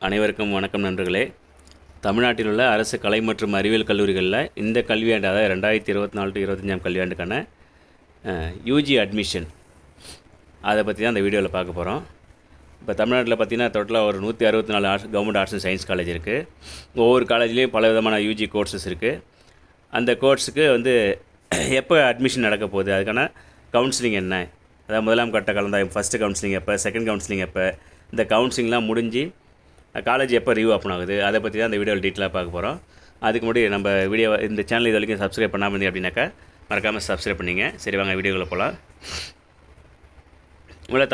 அனைவருக்கும் வணக்கம் நண்பர்களே. தமிழ்நாட்டில் உள்ள அரசு கலை மற்றும் அறிவியல் கல்லூரிகளில் இந்த கல்வியாண்டு, அதாவது 2024 to 25 கல்வியாண்டுக்கான யூஜி அட்மிஷன், அதை பற்றி தான் இந்த வீடியோவில் பார்க்க போகிறோம். இப்போ தமிழ்நாட்டில் பார்த்திங்கன்னா டோட்டலாக ஒரு 164 government arts and science college இருக்குது. ஒவ்வொரு காலேஜ்லேயும் பல விதமான யூஜி கோர்சஸ் இருக்குது. அந்த கோர்ஸுக்கு எப்போ அட்மிஷன் நடக்க போகுது, அதுக்கான கவுன்சிலிங் என்ன, அதாவது முதலாம் கட்ட கலந்தாய்வு ஃபஸ்ட்டு கவுன்சிலிங் எப்போ, செகண்ட் கவுன்சிலிங் எப்போ, இந்த கவுன்சிலிங்லாம் முடிஞ்சு காலேஜ் எப்போ ரிவ்யூ ஓப்பன் ஆகுது, அதை பற்றி தான் இந்த வீடியோவில் டீட்டெயிலாக பார்க்க போகிறோம். அதுக்கு முன்னாடி நம்ம இந்த சேனல் இது வரைக்கும் சப்ஸ்கிரைப் பண்ணாமல் இருந்தீங்க அப்படின்னாக்கா மறக்காமல் சப்ஸ்கிரைப் பண்ணிங்க. சரி, வாங்க வீடியோக்குள்ளே போகலாம்.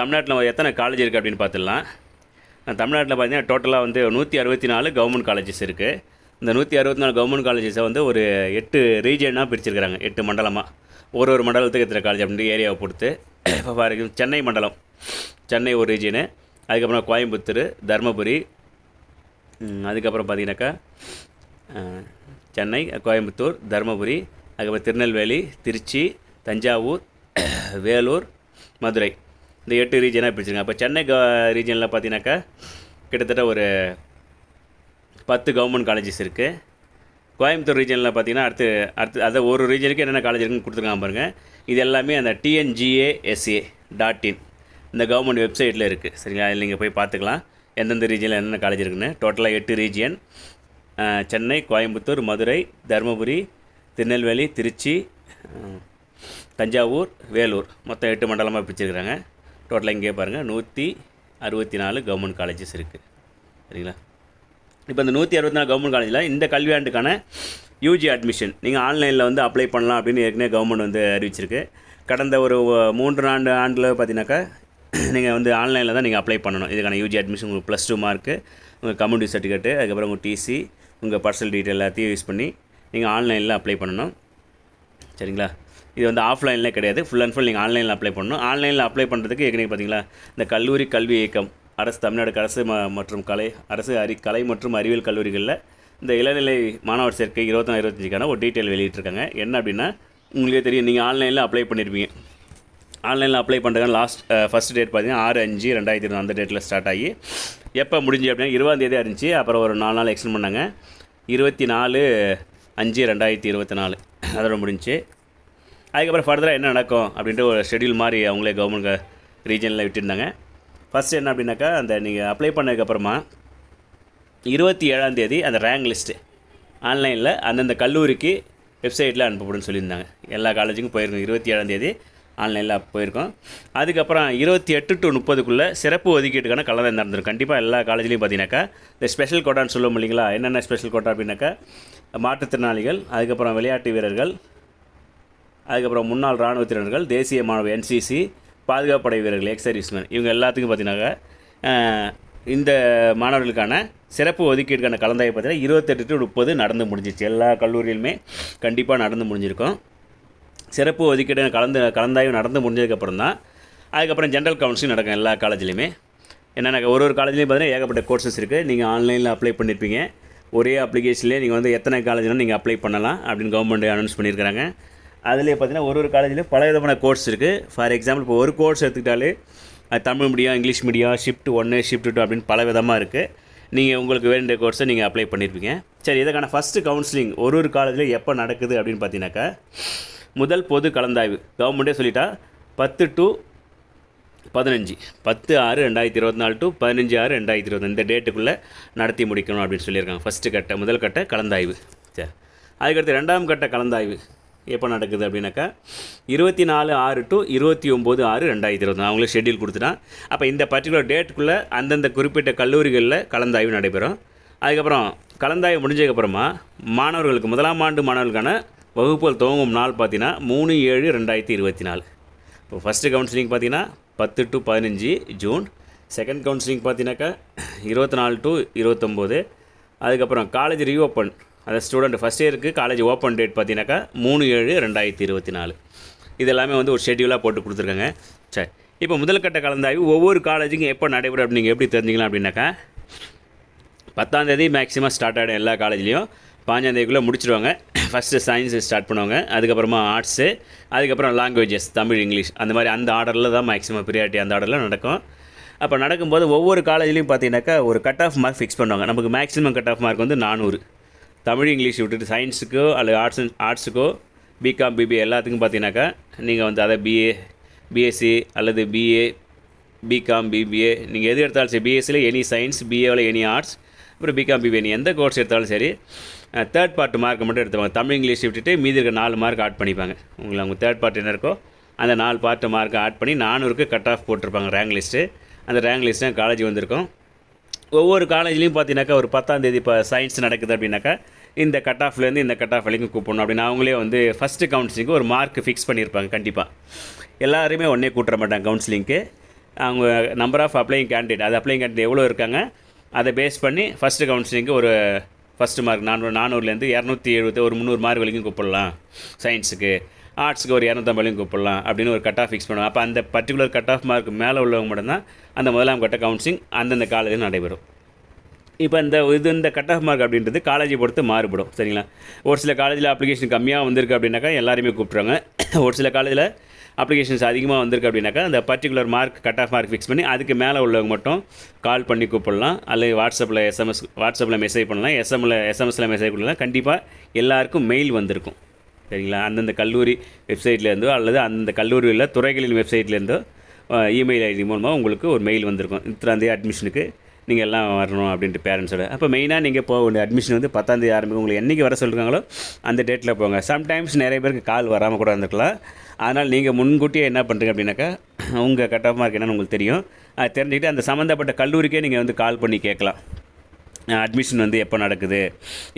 தமிழ்நாட்டில் எத்தனை காலேஜ் இருக்குது அப்படின்னு பார்த்துடலாம். தமிழ்நாட்டில் பார்த்தீங்கன்னா டோட்டலாக 164 கவர்மெண்ட் காலேஜஸ் இருக்குது. இந்த 164 கவர்மெண்ட் காலேஜஸை ஒரு 8 ரீஜனாக பிரிச்சிருக்கிறாங்க, 8 மண்டலமாக. ஒரு மண்டலத்துக்கு எத்தனை காலேஜ் அப்படின்ட்டு ஏரியாவை பொறுத்து. இப்போ பாருங்க, சென்னை மண்டலம், சென்னை ஒரு ரீஜனு, அதுக்கப்புறம் கோயம்புத்தூர், தருமபுரி, அதுக்கப்புறம் பார்த்தீங்கன்னாக்கா சென்னை, கோயம்புத்தூர், தருமபுரி, அதுக்கப்புறம் திருநெல்வேலி, திருச்சி, தஞ்சாவூர், வேலூர், மதுரை, இந்த 8 ரீஜனாக பிரிச்சுருங்க. அப்போ சென்னை ரீஜனில் பார்த்தீங்கன்னாக்கா கிட்டத்தட்ட ஒரு 10 கவர்மெண்ட் காலேஜஸ் இருக்குது. கோயம்புத்தூர் ரீஜனில் பார்த்தீங்கன்னா அடுத்து அதை ஒரு ரீஜனுக்கு என்னென்ன காலேஜ் இருக்குன்னு கொடுத்துருக்காங்க பாருங்கள். இது எல்லாமே அந்த tngasa.in இந்த கவர்மெண்ட் வெப்சைட்டில் இருக்குது. சரிங்களா, அதில் நீங்கள் போய் பார்த்துக்கலாம் எந்தெந்த ரீஜனில் என்னென்ன காலேஜ் இருக்குன்னு. டோட்டலாக 8 ரீஜியன்: சென்னை, கோயம்புத்தூர், மதுரை, தருமபுரி, திருநெல்வேலி, திருச்சி, தஞ்சாவூர், வேலூர், மொத்தம் 8 மண்டலமாக பிரிச்சிருக்கிறாங்க. டோட்டலாக இங்கே பாருங்கள் 164 கவர்மெண்ட் காலேஜஸ் இருக்குது. சரிங்களா, இப்போ இந்த 164 கவர்மெண்ட் காலேஜில் இந்த கல்வியாண்டுக்கான யூஜி அட்மிஷன் நீங்கள் ஆன்லைனில் அப்ளை பண்ணலாம் அப்படின்னு ஏற்கனவே கவர்மெண்ட் அறிவிச்சிருக்கு. கடந்த ஒரு 3 ஆண்டில் பார்த்தீங்கன்னாக்கா நீங்கள் ஆன்லைனில் தான் நீங்கள் அப்ளை பண்ணணும். இதுக்கான யூஜி அட்மிஷன் உங்களுக்கு +2 மார்க்கு, உங்கள் கம்யூனிட்டி சர்டிஃபிகேட்டு, அதுக்கப்புறம் உங்கள் டிசி, உங்கள் பர்சனல் டீட்டெயில் எல்லாத்தையும் யூஸ் பண்ணி நீங்கள் ஆன்லைனில் அப்ளை பண்ணணும். சரிங்களா, இது ஆஃப்லைனில் கிடையாது, ஃபுல் அண்ட் ஃபுல் நீங்கள் ஆன்லைனில் அப்ளை பண்ணணும். ஆன்லைனில் அப்ளை பண்ணுறதுக்கு ஏற்கனவே பார்த்தீங்களா, இந்த கல்லூரி கல்வி இயக்கம், தமிழ்நாடு அரசு மற்றும் கலை மற்றும் அறிவியல் கல்லூரிகளில் இந்த இளநிலை மாணவர் சேர்க்கை 24-25க்கான ஒரு டீட்டெயில் வெளியிட்டிருக்காங்க. என்ன அப்படின்னா, உங்களுக்கே தெரியும், நீங்கள் ஆன்லைனில் அப்ளை பண்ணியிருப்பீங்க. ஆன்லைனில் அப்ளை பண்ணுறதுக்கான ஃபஸ்ட் டேட் பார்த்தீங்கன்னா 6/5/2020 அந்த டேட்டில் ஸ்டார்ட் ஆகி எப்போ முடிஞ்சு அப்படின்னா 20ஆம் தேதி இருந்துச்சு. அப்புறம் ஒரு 4 நாள் எக்ஸ்டெண்ட் பண்ணாங்க. 24/5/2024 அதோட முடிஞ்சு. அதுக்கப்புறம் ஃபர்தராக என்ன நடக்கும் அப்படின்ட்டு ஒரு ஷெட்யூல் மாதிரி அவங்களே கவர்மெண்ட் ரீஜனில் விட்டுருந்தாங்க. ஃபஸ்ட்டு என்ன அப்படின்னாக்கா, நீங்கள் அப்ளை பண்ணதுக்கப்புறமா 27ஆம் தேதி அந்த ரேங்க் லிஸ்ட்டு ஆன்லைனில் அந்தந்த கல்லூரிக்கு வெப்சைட்டில் அனுப்பப்படுன்னு சொல்லியிருந்தாங்க. எல்லா காலேஜுக்கும் போயிருக்கோம். 27ஆம் தேதி ஆன்லைனில் போயிருக்கோம். அதுக்கப்புறம் 28 to 30க்குள்ளே சிறப்பு ஒதுக்கீட்டுக்கான கலந்தாய்வு நடந்திருக்கும். கண்டிப்பாக எல்லா காலேஜ்லேயும் பார்த்தீங்கன்னாக்கா இந்த ஸ்பெஷல் கோட்டான்னு சொல்லுவோம் இல்லைங்களா. என்னென்ன ஸ்பெஷல் கோட்டா அப்படின்னாக்கா, மாற்றுத்திறனாளிகள், அதுக்கப்புறம் விளையாட்டு வீரர்கள், அதுக்கப்புறம் முன்னாள் இராணுவத்தினர்கள், தேசிய மாணவர் NCC, பாதுகாப்படை வீரர்கள், எக்ஸர்வீஸ்மேன், இவங்க எல்லாத்துக்கும் பார்த்தீங்கன்னாக்கா இந்த மாணவர்களுக்கான சிறப்பு ஒதுக்கீட்டுக்கான கலந்தாய்வு பார்த்தீங்கன்னா 28 to 30 நடந்து முடிஞ்சிச்சு. எல்லா கல்லூரியிலுமே கண்டிப்பாக நடந்து முடிஞ்சிருக்கும். சிறப்பு ஒதுக்கீடு கலந்தாய்வு நடந்து முடிஞ்சதுக்கப்புறம் தான் அதுக்கப்புறம் ஜென்ரல் கவுன்சிலிங் நடக்கும் எல்லா காலேஜ்லேயுமே. என்னென்ன ஒரு காலேஜ்லேயும் பார்த்தீங்கன்னா ஏகப்பட்ட கோர்சஸ் இருக்குது. நீங்கள் ஆன்லைனில் அப்ளை பண்ணியிருப்பீங்க. ஒரே அப்ளிகேஷன்லேயே நீங்கள் எத்தனை காலேஜ்னால் நீங்கள் அப்ளை பண்ணலாம் அப்படின்னு கவர்மெண்ட் அனௌன்ஸ் பண்ணியிருக்கிறாங்க. அதிலே பார்த்தீங்கன்னா ஒரு காலேஜ்லேயும் பல விதமான கோர்ஸ் இருக்குது. ஃபார் எக்ஸாம்பிள், இப்போ ஒரு கோர்ஸ் எடுத்துக்கிட்டாலே அது Tamil medium, English medium, shift 1, shift 2 அப்படின்னு பல விதமாக இருக்குது. நீங்கள் உங்களுக்கு வேண்டிய கோர்ஸை நீங்கள் அப்ளை பண்ணியிருப்பீங்க. சரி, இதுக்கான ஃபஸ்ட்டு கவுன்சிலிங் ஒரு காலேஜில் எப்போ நடக்குது அப்படின்னு பார்த்தீங்கன்னாக்கா, முதல் பொது கலந்தாய்வு கவர்மெண்ட்டே சொல்லிட்டா 10 to 15, 10/6/2024 to 15/6/2024 இந்த டேட்டுக்குள்ளே நடத்தி முடிக்கணும் அப்படின்னு சொல்லியிருக்காங்க. முதல் கட்ட கலந்தாய்வு. சரி, அதுக்கடுத்து 2ஆம் கட்ட கலந்தாய்வு எப்போ நடக்குது அப்படின்னாக்கா 24/6 to 29/6/2024 அவங்களே ஷெட்யூல் கொடுத்துட்டான். அப்போ இந்த பர்டிகுலர் டேட்டுக்குள்ளே அந்தந்த குறிப்பிட்ட கல்லூரிகளில் கலந்தாய்வு நடைபெறும். அதுக்கப்புறம் கலந்தாய்வு முடிஞ்சதுக்கப்புறமா மாணவர்களுக்கு, முதலாம் ஆண்டு மாணவர்களுக்கான வகுப்புகள் துவங்கும் நாள் பார்த்தீங்கன்னா 3/7/2024. இப்போ ஃபஸ்ட்டு கவுன்சிலிங் பார்த்தீங்கன்னா 10 to 15 ஜூன். செகண்ட் கவுன்சிலிங் பார்த்தீங்கன்னாக்கா 24 to 29. அதுக்கப்புறம் காலேஜ் ரீஓப்பன், அந்த ஸ்டூடெண்ட் ஃபஸ்ட் இயருக்கு காலேஜ் ஓப்பன் டேட் பார்த்தீங்கன்னாக்கா 3/7/2024. இது எல்லாமே ஒரு ஷெட்யூலாக போட்டு கொடுத்துருக்காங்க. சரி, இப்போ முதல் கட்ட கலந்தாய்வு ஒவ்வொரு காலேஜுக்கும் எப்போ நடைபெறும் அப்படின்னு நீங்கள் எப்படி தெரிஞ்சிக்கலாம் அப்படின்னாக்கா, 10ஆம் தேதி மேக்ஸிமம் ஸ்டார்ட் ஆகிடும் எல்லா காலேஜ்லேயும். 15ஆம் தேதிக்குள்ளே முடிச்சிடுவாங்க. ஃபஸ்ட்டு சயின்ஸு ஸ்டார்ட் பண்ணுவாங்க, அதுக்கப்புறமா ஆர்ட்ஸு, அதுக்கப்புறம் லாங்குவேஜஸ், தமிழ், இங்கிலீஷ், அந்த மாதிரி அந்த ஆர்டரில் தான் மேக்ஸிமம் ப்ரியாரிட்டி அந்த ஆர்டரில் நடக்கும். அப்போ நடக்கும்போது ஒவ்வொரு காலேஜ்லேயும் பார்த்தீங்கன்னாக்கா ஒரு கட் ஆஃப் மார்க் ஃபிக்ஸ் பண்ணுவாங்க. நமக்கு மேக்ஸிமம் கட் ஆஃப் மார்க் வந்து 400. தமிழ் இங்கிலீஷ் விட்டுட்டு சயின்ஸுக்கோ அல்லது ஆர்ட்ஸுக்கோ பிகாம் பிபிஏ எல்லாத்துக்கும் பார்த்தீங்கன்னாக்கா நீங்கள் வந்து அதை பிஎஸ்சி அல்லது பிஏ பிகாம் பிபிஏ நீங்கள் எது எடுத்தாலும் சரி, பிஎஸ்சியில் எனி சயின்ஸ், பிஏவில் எனி ஆர்ட்ஸ், அப்புறம் பிகாம் பிபிஏ நீ எந்த கோர்ஸ் எடுத்தாலும் சரி தேர்ட் பார்ட் மார்க்கை மட்டும் எடுத்துவாங்க. தமிழ் இங்கிலீஷ் விட்டுட்டு மீதி இருக்க 4 மார்க் ஆட் பண்ணிப்பாங்க. அவங்க தேர்ட் பார்ட் என்ன இருக்கோ அந்த 4 பார்ட்டு மார்க்கை ஆட் பண்ணி 400க்கு கட் ஆஃப் போட்டிருப்பாங்க ரேங்க் லிஸ்ட்டு. அந்த ரேங்க் லிஸ்ட்டு காலேஜ் வந்திருக்கும். ஒவ்வொரு காலேஜ்லேயும் பார்த்தீங்கன்னாக்கா ஒரு 10ஆம் தேதி இப்போ சயின்ஸ் நடக்குது அப்படின்னாக்கா இந்த கட் ஆஃப்லேருந்து இந்த கட் ஆஃப் வரைக்கும் கூப்பிடணும் அப்படின்னு அவங்களே வந்து ஃபஸ்ட்டு கவுன்சிலிங்க்கு ஒரு மார்க் ஃபிக்ஸ் பண்ணியிருப்பாங்க. கண்டிப்பாக எல்லாருமே ஒன்றே கூட்டுற மாட்டாங்க கவுன்சிலிங்க்கு. அவங்க நம்பர் ஆஃப் அப்ளைங் கேண்டிடேட், அது அப்ளைங் கேண்டிடேட் எவ்வளோ இருக்காங்க அதை பேஸ் பண்ணி ஃபஸ்ட்டு கவுன்சிலிங்க்கு ஒரு ஃபஸ்ட்டு மார்க் 400லேருந்து 270 ஒரு 300 மார்க் வரைக்கும் கூப்பிடலாம். சயின்ஸுக்கு, ஆர்ட்ஸுக்கு ஒரு 250 வரைக்கும் கூப்பிடலாம் அப்படின்னு ஒரு கட் ஆஃப் ஃபிக்ஸ் பண்ணுவாங்க. அப்போ அந்த பர்டிகுலர் கட் ஆஃப் மார்க் மேலே உள்ளவங்க மட்டும்தான் அந்த முதலாம் கட்ட கவுன்சிலிங் அந்தந்த காலேஜில் நடைபெறும். இப்போ இந்த கட் ஆஃப் மார்க் அப்படின்றது காலேஜை பொறுத்து மாறுபடும். சரிங்களா? ஒரு சில காலேஜில் அப்ளிகேஷன் கம்மியாக வந்திருக்கு அப்படின்னாக்கா எல்லாருமே கூப்பிட்றாங்க. ஒரு சில காலேஜில் அப்ளிகேஷன்ஸ் அதிகமாக வந்திருக்கு அப்படின்னாக்கா அந்த particular mark cut off mark fix பண்ணி அதுக்கு மேலே உள்ளவங்க மட்டும் கால் பண்ணி கூப்பிடலாம், அல்லது வாட்ஸ்அப்பில் மெசேஜ் பண்ணலாம், எஸ்எம்எஸில் மெசேஜ் பண்ணலாம். கண்டிப்பாக எல்லாருக்கும் மெயில் வந்திருக்கும். சரிங்களா? அந்தந்த கல்லூரி வெப்சைட்லேருந்தோ அல்லது அந்தந்த கல்லூரியில் துறைகளின் வெப்சைட்லேருந்தோ இமெயில் ஐடி மூலமாக உங்களுக்கு ஒரு மெயில் வந்திருக்கும். இத்தனாந்தேதி அட்மிஷனுக்கு நீங்கள் எல்லாம் வரணும் அப்படின்ட்டு பேரண்ட்ஸோட. அப்போ மெயினாக நீங்கள் போக வேண்டிய அட்மிஷன் வந்து 10ஆம் தேதி ஆரம்பிக்கும். உங்களுக்கு என்றைக்கு வர சொல்கிறாங்களோ அந்த டேட்டில் போங்க. சம்டைம்ஸ் நிறைய பேருக்கு கால் வராமல் கூட வந்துருக்கலாம். அதனால் நீங்கள் முன்கூட்டியே என்ன பண்ணுறீங்க அப்படின்னாக்கா உங்கள் கட் ஆஃப் மார்க் என்னன்னு உங்களுக்கு தெரியும். அது தெரிஞ்சுக்கிட்டு அந்த சம்மந்தப்பட்ட கல்லூரிக்கே நீங்கள் வந்து கால் பண்ணி கேட்கலாம். அட்மிஷன் வந்து எப்போ நடக்குது,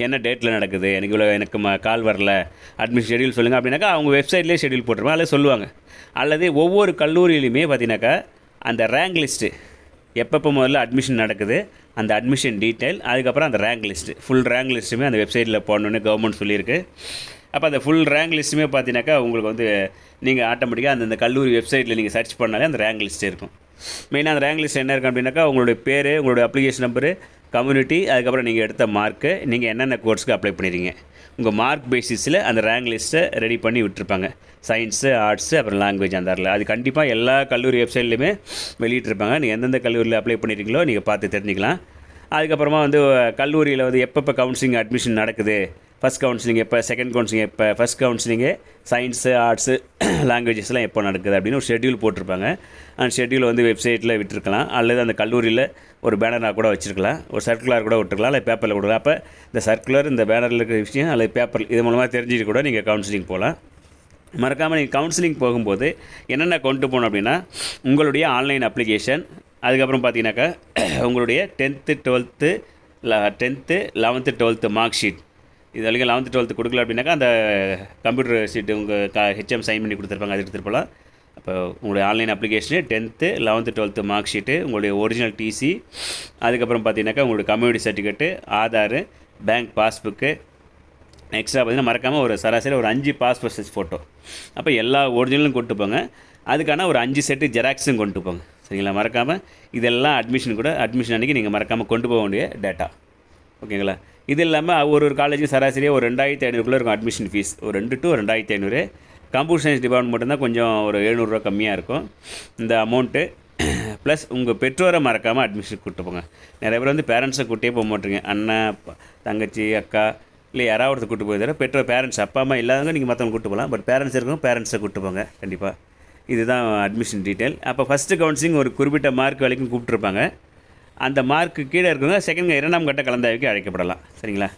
என்ன டேட்டில் நடக்குது, எனக்கு கால் வரல, அட்மிஷன் ஷெடியூல் சொல்லுங்கள் அப்படின்னாக்கா அவங்க வெப்சைட்லேயே ஷெடியூல் போட்டுருவாங்க, அதில் சொல்லுவாங்க. அல்லது ஒவ்வொரு கல்லூரியிலையுமே பார்த்தீங்கன்னாக்கா அந்த ரேங்க் லிஸ்ட்டு எப்பப்போ முதல்ல அட்மிஷன் நடக்குது அந்த அட்மிஷன் டீட்டெயில், அதுக்கப்புறம் அந்த ரேங்க் லிஸ்ட்டு ஃபுல் ரேங்க் லிஸ்ட்டுமே அந்த வெப்சைட்டில் போடணுன்னு கவர்மெண்ட் சொல்லியிருக்கு. அப்போ அந்த ஃபுல் ரேங்க் லிஸ்ட்டுமே பார்த்தீங்கன்னாக்கா உங்களுக்கு வந்து நீங்கள் ஆட்டோமேட்டிக்காக அந்த கல்லூரி வெப்சைட்டில் நீங்கள் சர்ச் பண்ணாலே அந்த ரேங்க் லிஸ்ட்டு இருக்கும். மெயினாக அந்த ரேங்க் லிஸ்ட் என்ன இருக்கும் அப்படின்னாக்கா உங்களுடைய பேர், உங்களுடைய அப்ளிகேஷன் நம்பரு, கம்யூனிட்டி, அதுக்கப்புறம் நீங்கள் எடுத்த மார்க்கு, நீங்கள் என்னென்ன கோர்ஸுக்கு அப்ளை பண்ணிடுறீங்க, உங்கள் மார்க் பேசிஸில் அந்த ரேங்க் லிஸ்ட்டை ரெடி பண்ணி விட்டுருப்பாங்க. சயின்ஸு, ஆர்ட்ஸு, அப்புறம் லாங்குவேஜ் அந்த அதில் அது கண்டிப்பாக எல்லா கல்லூரி வெப்சைட்லையுமே வெளியிட்டிருப்பாங்க. நீங்கள் எந்தெந்த கல்லூரியில் அப்ளை பண்ணியிருக்கீங்களோ நீங்கள் பார்த்து தெரிஞ்சுக்கலாம். அதுக்கப்புறமா வந்து கல்லூரியில் வந்து எப்பப்போ கவுன்சிலிங் அட்மிஷன் நடக்குது, ஃபஸ்ட் கவுன்சிலிங் எப்போ, செகண்ட் கவுன்சிலிங் எப்போ, ஃபஸ்ட் கவுன்சிலிங்கு சயின்ஸு, ஆர்ட்ஸு, லாங்குவேஜஸ்லாம் எப்போ நடக்குது அப்படின்னு ஒரு ஷெட்யூல் போட்டிருப்பாங்க. அந்த ஷெட்யூல் வந்து வெப்சைட்டில் விட்டுருக்கலாம், அல்லது அந்த கல்லூரியில் ஒரு பேனராக கூட வச்சுருக்கலாம், ஒரு சர்க்குலர் கூட விட்டுருக்கலாம், அல்லது பேப்பரில் கொடுக்கலாம். அப்போ இந்த சர்க்குலர், இந்த பேனரில் இருக்கிற விஷயம் அல்லது பேப்பர் இது மூலமாக தெரிஞ்சுட்டு கூட நீங்கள் கவுன்சிலிங் போகலாம். மறக்காமல் நீங்கள் கவுன்சிலிங் போகும்போது என்னென்ன கொண்டு போகணும் அப்படின்னா உங்களுடைய ஆன்லைன் அப்ளிகேஷன், அதுக்கப்புறம் பார்த்தீங்கன்னாக்கா உங்களுடைய 10th 12th 11th 12th mark sheet. இது வரைக்கும் 11th 12th கொடுக்கல அப்படின்னாக்கா அந்த கம்ப்யூட்டர் ஷீட்டு உங்கள் ஹெச்எம் சைன் பண்ணி கொடுத்துருப்பாங்க, அது எடுத்துகிட்டு போகலாம். அப்போ உங்களுடைய online application 10th 11th 12th mark sheet, உங்களுடைய ஒரிஜினல் டிசி, அதுக்கப்புறம் பார்த்தீங்கன்னாக்கா உங்களுடைய community certificate, Aadhaar, bank passbook, extra பார்த்தீங்கன்னா மறக்காமல் ஒரு சராசரி ஒரு 5 பாஸ்போர்ட் சைஸ் ஃபோட்டோ. அப்போ எல்லா ஒரிஜினலும் கொண்டு போங்க. அதுக்கான ஒரு 5 செட்டு ஜெராக்ஸும் கொண்டு போங்க. சரிங்களா? மறக்காமல் இதெல்லாம் அட்மிஷன் அன்றைக்கி நீங்கள் மறக்காமல் கொண்டு போக வேண்டிய டேட்டா. ஓகேங்களா? இது இல்லாமல் ஒரு காலேஜுக்கு சராசரியாக ஒரு 2500 இருக்கும் அட்மிஷன் ஃபீஸ். ஒரு 2 to 2500. கம்ப்யூட்டர் சயின்ஸ் டிபார்ட்மெண்ட் மட்டும்தான் கொஞ்சம் ஒரு 700 கம்மியாக இருக்கும் இந்த அமௌண்ட்டு. ப்ளஸ் உங்கள் பெற்றோரை மறக்காமல் அட்மிஷன் கூப்பிட்டு போங்க. நிறைய பேர் வந்து பேரண்ட்ஸை கூட்டியே போக மாட்டீங்க. அண்ணன், தங்கச்சி, அக்கா இல்லை யாராவது ஒருத்தர் கூப்பிட்டு போய் தர பெற்றோர் பேரண்ட்ஸ் அப்பா அம்மா இல்லாதவங்க நீங்கள் மற்றவங்க கூப்பிட்டு போகலாம். பட் பேரண்ட்ஸ் இருக்கணும், பேரண்ட்ஸை கூப்பிட்டு போங்க கண்டிப்பாக. இதுதான் அட்மிஷன் டீட்டெயில். அப்போ ஃபஸ்ட்டு கவுன்சிலிங் ஒரு குறிப்பிட்ட மார்க் வரைக்கும் கூப்பிட்ருப்பாங்க. அந்த மார்க்கு கீழே இருக்கவங்க செகண்ட் 2ஆம் கட்ட கலந்தாய்வுக்கு அழைக்கப்படலாம். சரிங்களா?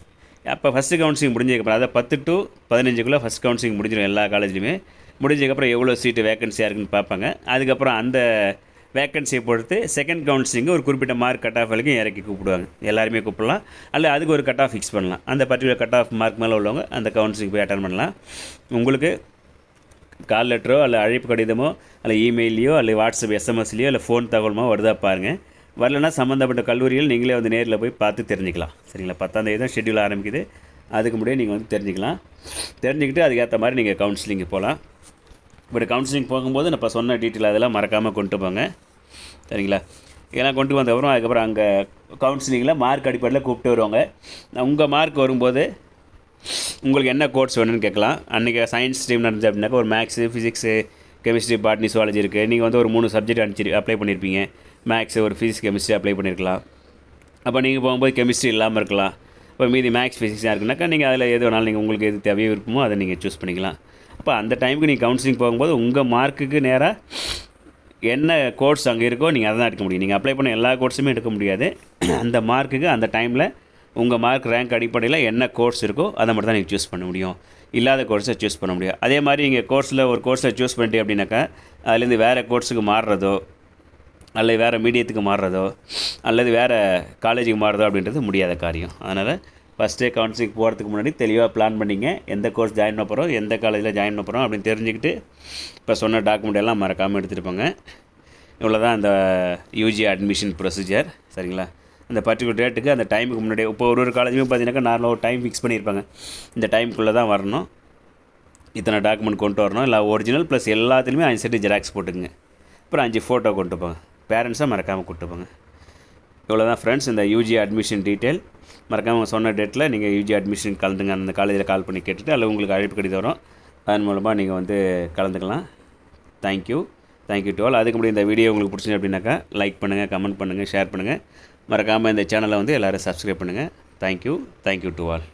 அப்போ ஃபஸ்ட்டு கவுன்சிலிங் முடிஞ்சதுக்கப்புறம் அதாவது 10 to 15 ஃபஸ்ட் கவுன்சிலிங் முடிஞ்சிடும் எல்லா காலேஜ்லையுமே. முடிஞ்சதுக்கப்புறம் எவ்வளோ சீட்டு வேக்கன்சியாக இருக்குன்னு பார்ப்பாங்க. அதுக்கப்புறம் அந்த வேக்கன்சியை பொறுத்து செகண்ட் கவுன்சிலிங்கு ஒரு குறிப்பிட்ட மார்க் கட் ஆஃப் வரைக்கும் இறக்கி கூப்பிடுவாங்க. எல்லாருமே கூப்பிடலாம், அல்ல அதுக்கு ஒரு கட் ஆஃப் ஃபிக்ஸ் பண்ணலாம். அந்த பர்டிகுலர் கட் ஆஃப் மார்க் மேலே உள்ளவங்க அந்த கவுன்சிலிங் போய் அட்டன் பண்ணலாம். உங்களுக்கு கால் லெட்டரோ அல்ல அழைப்பு கடிதமோ அல்ல இமெயிலையோ அல்ல வாட்ஸ்அப் எஸ்எம்எஸ்லையோ இல்லை ஃபோன் தகவலுமோ வருதா பாருங்கள். வரலன்னா சம்மந்தப்பட்ட கல்லூரியில் நீங்களே வந்து நேரில் போய் பார்த்து தெரிஞ்சுக்கலாம். சரிங்களா? 10ஆம் தேதி தான் ஷெட்யூல் ஆரம்பிக்குது. அதுக்கு முன்னாடியே நீங்கள் வந்து தெரிஞ்சுக்கிட்டு அதுக்கேற்ற மாதிரி நீங்கள் கவுன்சிலிங்கு போகலாம். பட் கவுன்சிலிங் போகும்போது நான் இப்போ சொன்ன டீட்டெயில் அதெல்லாம் மறக்காமல் கொண்டு போங்க. சரிங்களா? இதெல்லாம் கொண்டு வந்தப்புறம் அதுக்கப்புறம் அங்கே கவுன்சிலிங்கில் மார்க் அடிப்படையில் கூப்பிட்டு வருவாங்க. உங்கள் மார்க் வரும்போது உங்களுக்கு என்ன கோர்ஸ் வேணும்னு கேட்கலாம். அன்றைக்கி சயின்ஸ் ஸ்ட்ரீம் நடந்துச்சு அப்படின்னாக்கா ஒரு maths, physics, chemistry, botany, zoology இருக்குது. நீங்கள் வந்து ஒரு 3 சப்ஜெக்ட் அப்ளை பண்ணியிருப்பீங்க. மேக்ஸ் ஒரு ஃபிசிக்ஸ் கெமிஸ்ட்ரி அப்ளை பண்ணியிருக்கலாம். அப்போ நீங்கள் போகும்போது கெமிஸ்ட்ரி இல்லாமல் இருக்கலாம். இப்போ மீதி மேக்ஸ் ஃபிசிக்ஸாக இருக்குனாக்கா நீங்கள் அதில் எது வேணாலும் நீங்கள் உங்களுக்கு எது தேவையோ இருக்குமோ அதை நீங்கள் சூஸ் பண்ணிக்கலாம். அப்போ அந்த டைமுக்கு நீங்கள் கவுன்சிலிங் போகும்போது உங்கள் மார்க்குக்கு நேராக என்ன கோர்ஸ் அங்கே இருக்கோ நீங்கள் அதை தான் எடுக்க முடியும். நீங்கள் அப்ளை பண்ண எல்லா கோர்ஸுமே எடுக்க முடியாது. அந்த மார்க்குக்கு அந்த டைமில் உங்கள் மார்க் ரேங்க் அடிப்படையில் என்ன கோர்ஸ் இருக்கோ அதை மட்டும் தான் நீங்கள் சூஸ் பண்ண முடியும். இல்லாத கோர்ஸை சூஸ் பண்ண முடியும். அதே மாதிரி நீங்கள் ஒரு கோர்ஸை சூஸ் பண்ணிட்டு அப்படின்னாக்கா அதுலேருந்து வேறு கோர்ஸுக்கு மாறுறதோ அல்லது வேறு மீடியத்துக்கு மாறுறதோ அல்லது வேறு காலேஜுக்கு மாறுறதோ அப்படின்றது முடியாத காரியம். அதனால் ஃபஸ்ட்டே கவுன்சிலிங் போகிறதுக்கு முன்னாடி தெளிவாக பிளான் பண்ணிங்க. எந்த கோர்ஸ் ஜாயின் பண்ண போகிறோம், எந்த காலேஜில் ஜாயின் பண்ண போகிறோம் அப்படின்னு தெரிஞ்சுக்கிட்டு இப்போ சொன்ன டாக்குமெண்ட் எல்லாம் மறக்காமல் எடுத்துகிட்டு போங்க. இவ்வளோ தான் அந்த யூஜி அட்மிஷன் ப்ரொசீஜர். சரிங்களா? அந்த பர்டிகுலர் டேட்டுக்கு அந்த டைமுக்கு முன்னாடி இப்போ ஒரு காலேஜுமே பார்த்தீங்கன்னாக்கா நார்மலாக ஒரு டைம் ஃபிக்ஸ் பண்ணியிருப்பாங்க. இந்த டைமுக்குள்ளே தான் வரணும், இத்தனை டாக்குமெண்ட் கொண்டு வரணும், இல்லை ஒரிஜினல் ப்ளஸ் எல்லாத்துலேயுமே 5 செட்டு ஜெராக்ஸ் போட்டுக்குங்க. அப்புறம் 5 ஃபோட்டோ கொண்டு போங்க. பேரண்ட்ஸை மறக்காமல் கூப்பிட்டு போங்க. இவ்வளோ தான் ஃப்ரெண்ட்ஸ் இந்த யூஜி அட்மிஷன் டீட்டெயில். மறக்காமல் சொன்ன டேட்டில் நீங்கள் யூஜி அட்மிஷன் கலந்துங்க. அந்த காலேஜில் கால் பண்ணி கேட்டுட்டு அதில் உங்களுக்கு அழைப்பு கடிதம் வரும். அதன் மூலமாக நீங்கள் வந்து கலந்துக்கலாம். Thank you to all. அதுக்கு முன்னாடி இந்த வீடியோ உங்களுக்கு பிடிச்சிங்க அப்படின்னாக்கா லைக் பண்ணுங்கள், கமெண்ட் பண்ணுங்கள், ஷேர் பண்ணுங்கள். மறக்காமல் இந்த சேனலை வந்து எல்லோரும் சப்ஸ்கிரைப் பண்ணுங்கள். Thank you to all.